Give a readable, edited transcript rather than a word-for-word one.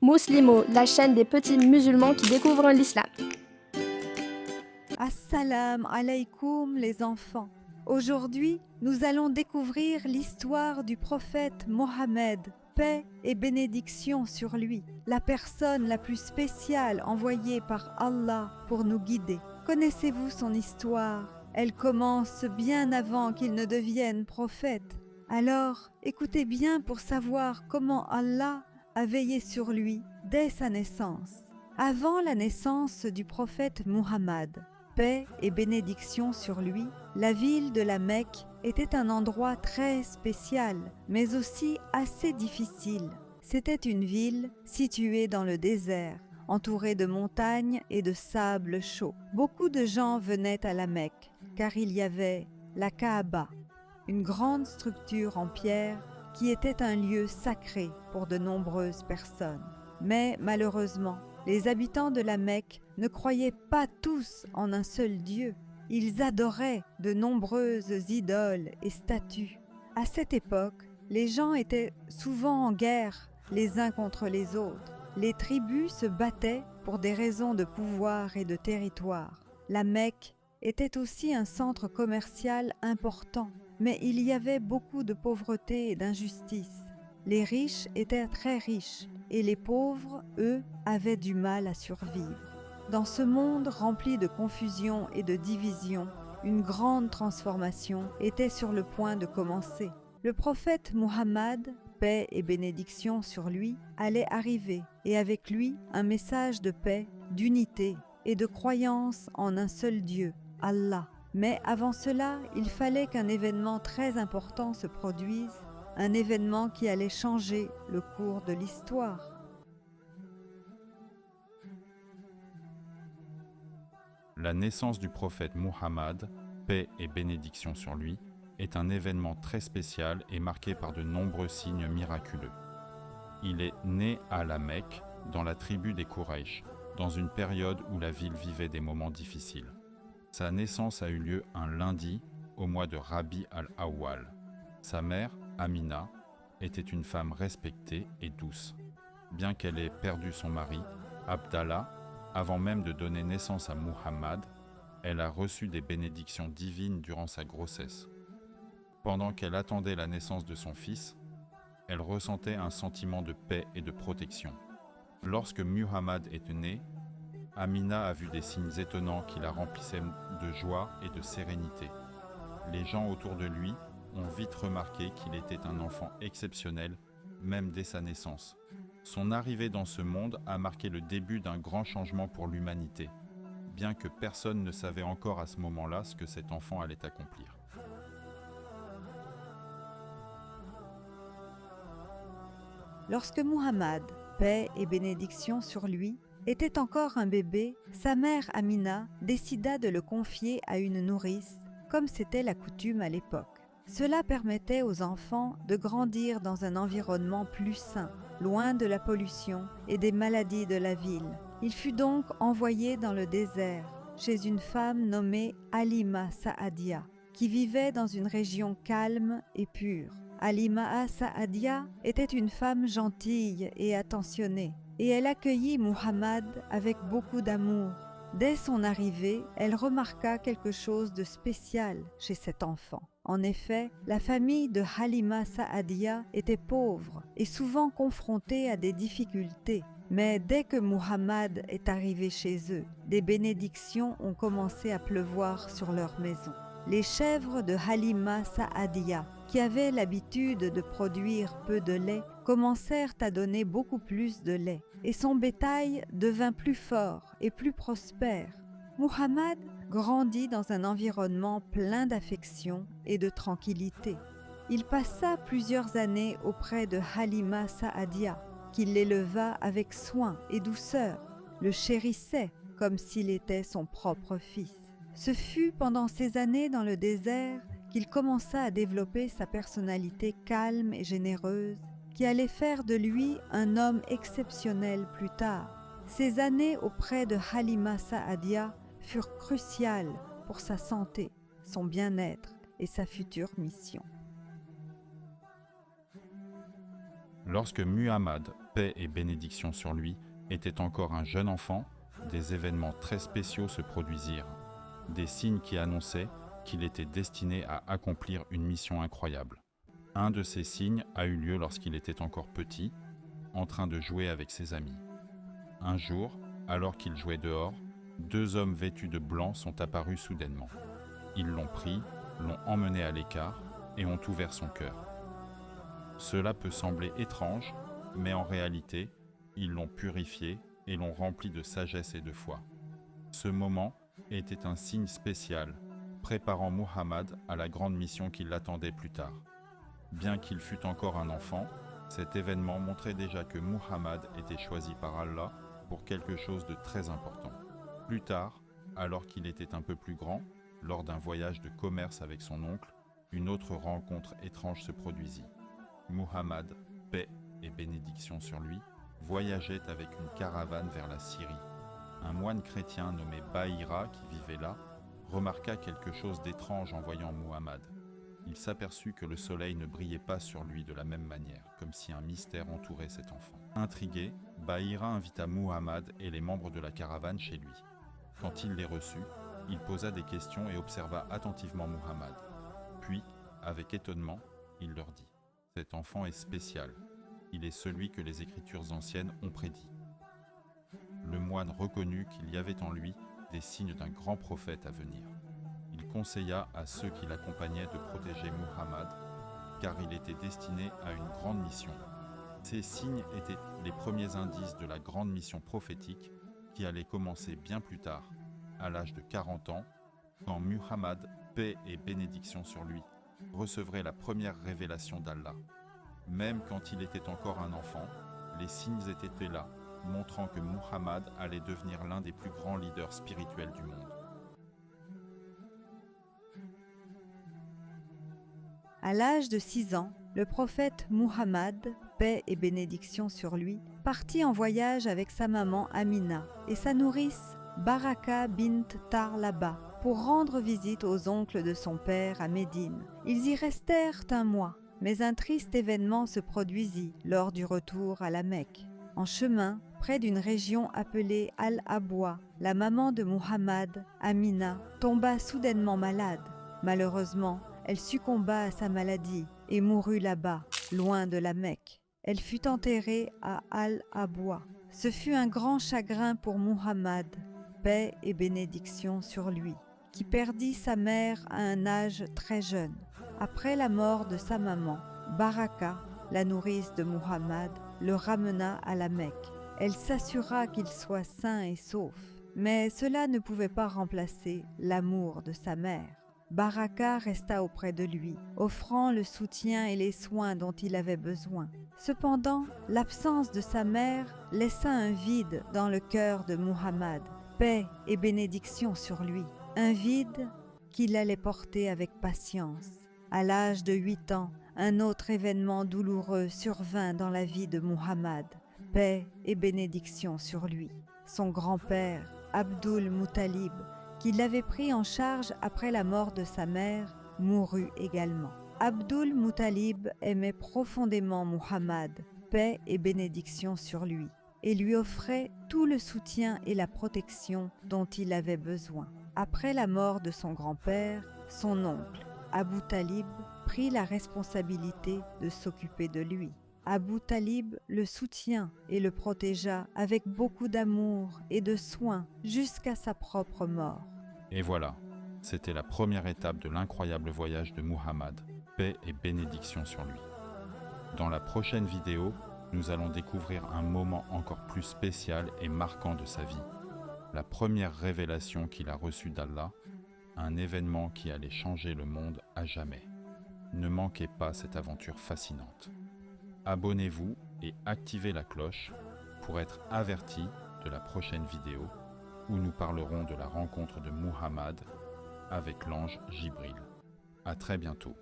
Muslimo, la chaîne des petits musulmans qui découvrent l'islam. Assalamu alaikum les enfants. Aujourd'hui, nous allons découvrir l'histoire du prophète Mohammed, paix et bénédiction sur lui, la personne la plus spéciale envoyée par Allah pour nous guider. Connaissez-vous son histoire? Elle commence bien avant qu'il ne devienne prophète. Alors, écoutez bien pour savoir comment Allah a veillé sur lui dès sa naissance. Avant la naissance du prophète Muhammad, paix et bénédiction sur lui, la ville de la Mecque était un endroit très spécial, mais aussi assez difficile. C'était une ville située dans le désert, entourée de montagnes et de sable chaud. Beaucoup de gens venaient à la Mecque, car il y avait la Kaaba, une grande structure en pierre qui était un lieu sacré pour de nombreuses personnes. Mais malheureusement, les habitants de la Mecque ne croyaient pas tous en un seul Dieu. Ils adoraient de nombreuses idoles et statues. À cette époque, les gens étaient souvent en guerre les uns contre les autres. Les tribus se battaient pour des raisons de pouvoir et de territoire. La Mecque était aussi un centre commercial important, mais il y avait beaucoup de pauvreté et d'injustice. Les riches étaient très riches et les pauvres, eux, avaient du mal à survivre. Dans ce monde rempli de confusion et de division, une grande transformation était sur le point de commencer. Le prophète Muhammad, paix et bénédiction sur lui, allait arriver et avec lui un message de paix, d'unité et de croyance en un seul Dieu, Allah. Mais avant cela, il fallait qu'un événement très important se produise, un événement qui allait changer le cours de l'histoire. La naissance du prophète Muhammad, paix et bénédiction sur lui, est un événement très spécial et marqué par de nombreux signes miraculeux. Il est né à la Mecque, dans la tribu des Quraysh, dans une période où la ville vivait des moments difficiles. Sa naissance a eu lieu un lundi au mois de Rabi al-Awwal. Sa mère, Amina, était une femme respectée et douce. Bien qu'elle ait perdu son mari, Abdallah, avant même de donner naissance à Muhammad, elle a reçu des bénédictions divines durant sa grossesse. Pendant qu'elle attendait la naissance de son fils, elle ressentait un sentiment de paix et de protection. Lorsque Muhammad est né, Amina a vu des signes étonnants qui la remplissaient de joie et de sérénité. Les gens autour de lui ont vite remarqué qu'il était un enfant exceptionnel, même dès sa naissance. Son arrivée dans ce monde a marqué le début d'un grand changement pour l'humanité, bien que personne ne savait encore à ce moment-là ce que cet enfant allait accomplir. Lorsque Muhammad, paix et bénédiction sur lui, était encore un bébé, sa mère Amina décida de le confier à une nourrice, comme c'était la coutume à l'époque. Cela permettait aux enfants de grandir dans un environnement plus sain, loin de la pollution et des maladies de la ville. Il fut donc envoyé dans le désert, chez une femme nommée Halima Sa'adia, qui vivait dans une région calme et pure. Halima Sa'adia était une femme gentille et attentionnée, et elle accueillit Muhammad avec beaucoup d'amour. Dès son arrivée, elle remarqua quelque chose de spécial chez cet enfant. En effet, la famille de Halima Sa'adia était pauvre et souvent confrontée à des difficultés. Mais dès que Muhammad est arrivé chez eux, des bénédictions ont commencé à pleuvoir sur leur maison. Les chèvres de Halima Sa'adia, qui avaient l'habitude de produire peu de lait, commencèrent à donner beaucoup plus de lait, et son bétail devint plus fort et plus prospère. Muhammad grandit dans un environnement plein d'affection et de tranquillité. Il passa plusieurs années auprès de Halima Sa'adia, qui l'éleva avec soin et douceur, le chérissait comme s'il était son propre fils. Ce fut pendant ces années dans le désert qu'il commença à développer sa personnalité calme et généreuse, qui allait faire de lui un homme exceptionnel plus tard. Ces années auprès de Halima Sa'adia furent cruciales pour sa santé, son bien-être et sa future mission. Lorsque Muhammad, paix et bénédiction sur lui, était encore un jeune enfant, des événements très spéciaux se produisirent, des signes qui annonçaient qu'il était destiné à accomplir une mission incroyable. Un de ces signes a eu lieu lorsqu'il était encore petit, en train de jouer avec ses amis. Un jour, alors qu'il jouait dehors, deux hommes vêtus de blanc sont apparus soudainement. Ils l'ont pris, l'ont emmené à l'écart et ont ouvert son cœur. Cela peut sembler étrange, mais en réalité, ils l'ont purifié et l'ont rempli de sagesse et de foi. Ce moment était un signe spécial, préparant Muhammad à la grande mission qui l'attendait plus tard. Bien qu'il fût encore un enfant, cet événement montrait déjà que Muhammad était choisi par Allah pour quelque chose de très important. Plus tard, alors qu'il était un peu plus grand, lors d'un voyage de commerce avec son oncle, une autre rencontre étrange se produisit. Muhammad, paix et bénédiction sur lui, voyageait avec une caravane vers la Syrie. Un moine chrétien nommé Bahira, qui vivait là, remarqua quelque chose d'étrange en voyant Muhammad. Il s'aperçut que le soleil ne brillait pas sur lui de la même manière, comme si un mystère entourait cet enfant. Intrigué, Bahira invita Muhammad et les membres de la caravane chez lui. Quand il les reçut, il posa des questions et observa attentivement Muhammad. Puis, avec étonnement, il leur dit « Cet enfant est spécial. Il est celui que les Écritures anciennes ont prédit. » Le moine reconnut qu'il y avait en lui des signes d'un grand prophète à venir. Il conseilla à ceux qui l'accompagnaient de protéger Muhammad, car il était destiné à une grande mission. Ces signes étaient les premiers indices de la grande mission prophétique qui allait commencer bien plus tard, à l'âge de 40 ans, quand Muhammad, paix et bénédiction sur lui, recevrait la première révélation d'Allah. Même quand il était encore un enfant, les signes étaient là, montrant que Muhammad allait devenir l'un des plus grands leaders spirituels du monde. À l'âge de 6 ans, le prophète Muhammad, paix et bénédiction sur lui, partit en voyage avec sa maman Amina et sa nourrice Baraka bint Tarlaba pour rendre visite aux oncles de son père à Médine. Ils y restèrent un mois, mais un triste événement se produisit lors du retour à la Mecque. En chemin, près d'une région appelée Al-Abwa, la maman de Muhammad, Amina, tomba soudainement malade. Malheureusement, elle succomba à sa maladie et mourut là-bas, loin de la Mecque. Elle fut enterrée à Al-Abwa. Ce fut un grand chagrin pour Muhammad, paix et bénédiction sur lui, qui perdit sa mère à un âge très jeune. Après la mort de sa maman, Baraka, la nourrice de Muhammad, le ramena à la Mecque. Elle s'assura qu'il soit sain et sauf, mais cela ne pouvait pas remplacer l'amour de sa mère. Baraka resta auprès de lui, offrant le soutien et les soins dont il avait besoin. Cependant, l'absence de sa mère laissa un vide dans le cœur de Muhammad, paix et bénédiction sur lui, un vide qu'il allait porter avec patience. À l'âge de 8 ans, un autre événement douloureux survint dans la vie de Muhammad, paix et bénédiction sur lui. Son grand-père, Abdul Muttalib, qui l'avait pris en charge après la mort de sa mère, mourut également. Abdul Muttalib aimait profondément Muhammad, paix et bénédiction sur lui, et lui offrait tout le soutien et la protection dont il avait besoin. Après la mort de son grand-père, son oncle, Abu Talib, prit la responsabilité de s'occuper de lui. Abu Talib le soutient et le protégea avec beaucoup d'amour et de soin jusqu'à sa propre mort. Et voilà, c'était la première étape de l'incroyable voyage de Muhammad, paix et bénédiction sur lui. Dans la prochaine vidéo, nous allons découvrir un moment encore plus spécial et marquant de sa vie, la première révélation qu'il a reçue d'Allah, un événement qui allait changer le monde à jamais. Ne manquez pas cette aventure fascinante. Abonnez-vous et activez la cloche pour être averti de la prochaine vidéo où nous parlerons de la rencontre de Muhammad avec l'ange Jibril. À très bientôt.